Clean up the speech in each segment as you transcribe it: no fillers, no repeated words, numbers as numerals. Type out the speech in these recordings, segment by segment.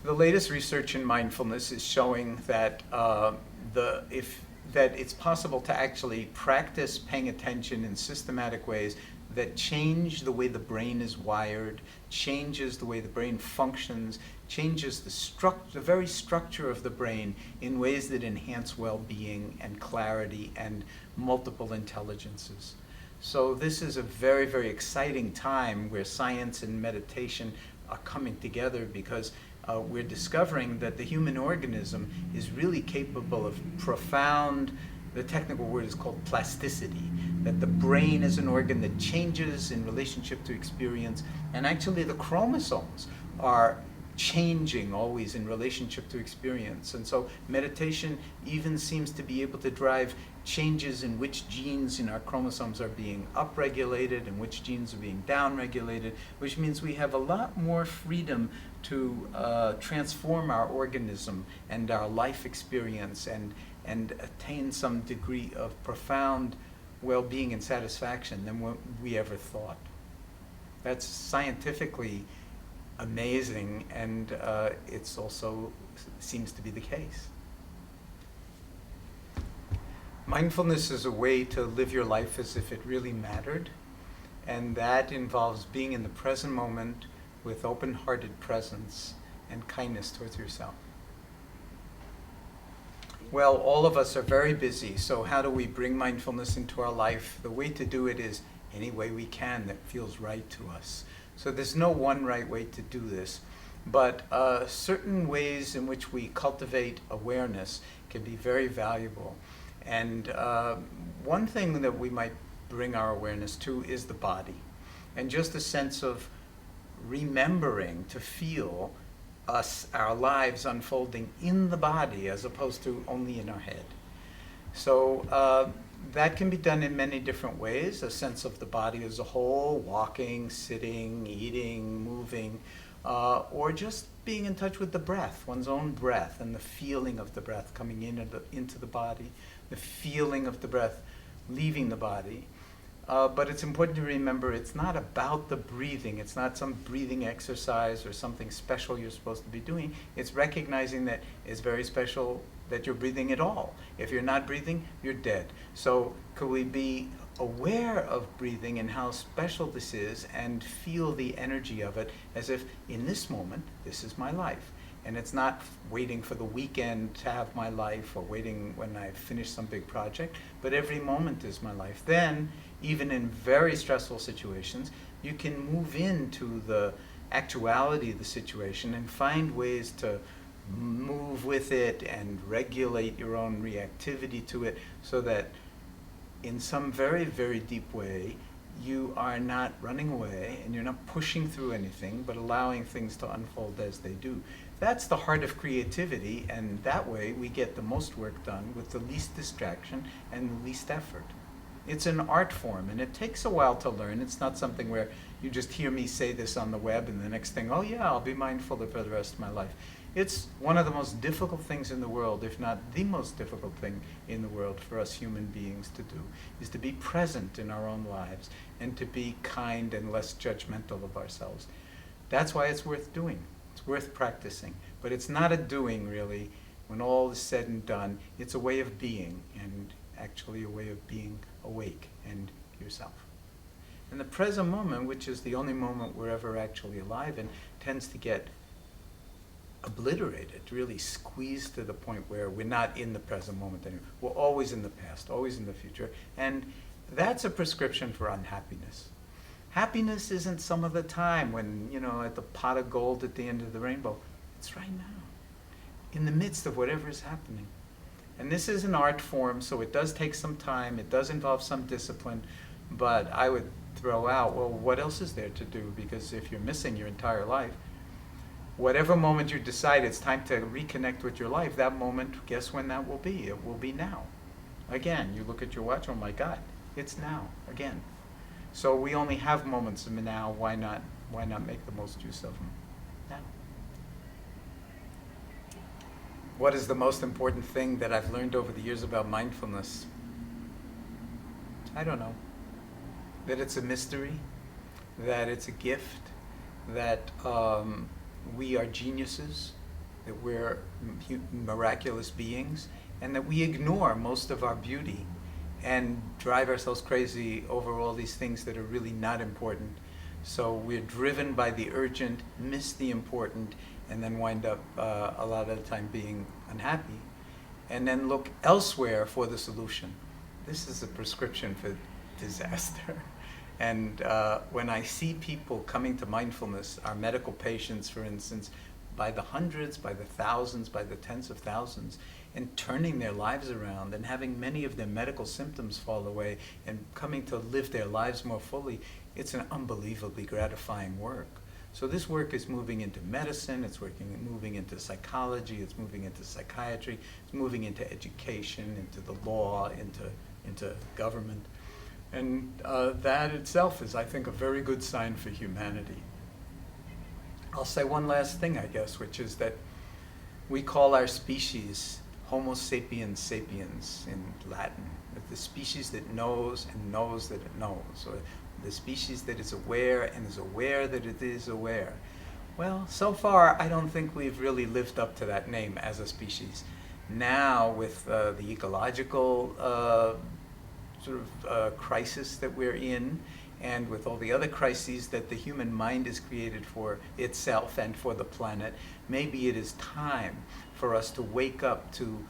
The latest research in mindfulness is showing that that it's possible to actually practice paying attention in systematic ways that change the way the brain is wired, changes the way the brain functions, changes the very structure of the brain in ways that enhance well-being and clarity and multiple intelligences. So this is a very, very exciting time where science and meditation are coming together, because we're discovering that the human organism is really capable of profound, the technical word is called plasticity, that the brain is an organ that changes in relationship to experience, and actually the chromosomes are changing always in relationship to experience. And so meditation even seems to be able to drive changes in which genes in our chromosomes are being upregulated and which genes are being downregulated, which means we have a lot more freedom to transform our organism and our life experience and attain some degree of profound well-being and satisfaction than what we ever thought. That's scientifically amazing, and it's also seems to be the case. Mindfulness is a way to live your life as if it really mattered, and that involves being in the present moment with open-hearted presence and kindness towards yourself. Well, all of us are very busy, so how do we bring mindfulness into our life? The way to do it is any way we can that feels right to us. So there's no one right way to do this, but certain ways in which we cultivate awareness can be very valuable. And one thing that we might bring our awareness to is the body, and just a sense of remembering to feel our lives unfolding in the body as opposed to only in our head. So that can be done in many different ways, a sense of the body as a whole, walking, sitting, eating, moving, or just being in touch with the breath, one's own breath, and the feeling of the breath coming into the body, the feeling of the breath leaving the body. But it's important to remember it's not about the breathing. It's not some breathing exercise or something special you're supposed to be doing. It's recognizing that it's very special that you're breathing at all. If you're not breathing, you're dead. So could we be aware of breathing and how special this is and feel the energy of it as if in this moment, this is my life. And it's not waiting for the weekend to have my life or waiting when I finish some big project, but every moment is my life. Then, even in very stressful situations, you can move into the actuality of the situation and find ways to move with it and regulate your own reactivity to it, so that in some very, very deep way, you are not running away and you're not pushing through anything, but allowing things to unfold as they do. That's the heart of creativity, and that way we get the most work done with the least distraction and the least effort. It's an art form, and it takes a while to learn. It's not something where you just hear me say this on the web and the next thing, oh yeah, I'll be mindful for the rest of my life. It's one of the most difficult things in the world, if not the most difficult thing in the world for us human beings to do, is to be present in our own lives and to be kind and less judgmental of ourselves. That's why it's worth doing. It's worth practicing. But it's not a doing, really. When all is said and done, it's a way of being, and actually a way of being awake and yourself. And the present moment, which is the only moment we're ever actually alive in, tends to get obliterated, really squeezed to the point where we're not in the present moment anymore. We're always in the past, always in the future, and that's a prescription for unhappiness. Happiness isn't some of the time when, at the pot of gold at the end of the rainbow. It's right now, in the midst of whatever is happening. And this is an art form, so it does take some time, it does involve some discipline, but I would throw out, well, what else is there to do? Because if you're missing your entire life, whatever moment you decide it's time to reconnect with your life, that moment, guess when that will be? It will be now. Again, you look at your watch, oh my God, it's now, again. So we only have moments of now, why not make the most use of them now? What is the most important thing that I've learned over the years about mindfulness? I don't know. That it's a mystery, that it's a gift, that we are geniuses, that we're miraculous beings, and that we ignore most of our beauty and drive ourselves crazy over all these things that are really not important. So we're driven by the urgent, miss the important, and then wind up a lot of the time being unhappy, and then look elsewhere for the solution. This is a prescription for disaster. And when I see people coming to mindfulness, our medical patients, for instance, by the hundreds, by the thousands, by the tens of thousands, and turning their lives around and having many of their medical symptoms fall away and coming to live their lives more fully, it's an unbelievably gratifying work. So this work is moving into medicine, it's moving into psychology, it's moving into psychiatry, it's moving into education, into the law, into government. And that itself is, I think, a very good sign for humanity. I'll say one last thing, I guess, which is that we call our species Homo sapiens sapiens in Latin, the species that knows and knows that it knows, or the species that is aware and is aware that it is aware. Well, so far, I don't think we've really lived up to that name as a species. Now, with the ecological crisis that we're in, and with all the other crises that the human mind has created for itself and for the planet, maybe it is time for us to wake up to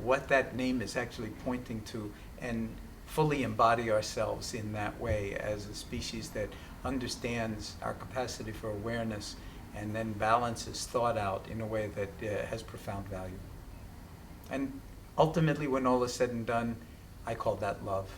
what that name is actually pointing to and fully embody ourselves in that way as a species that understands our capacity for awareness and then balances thought out in a way that has profound value. And ultimately, when all is said and done, I call that love.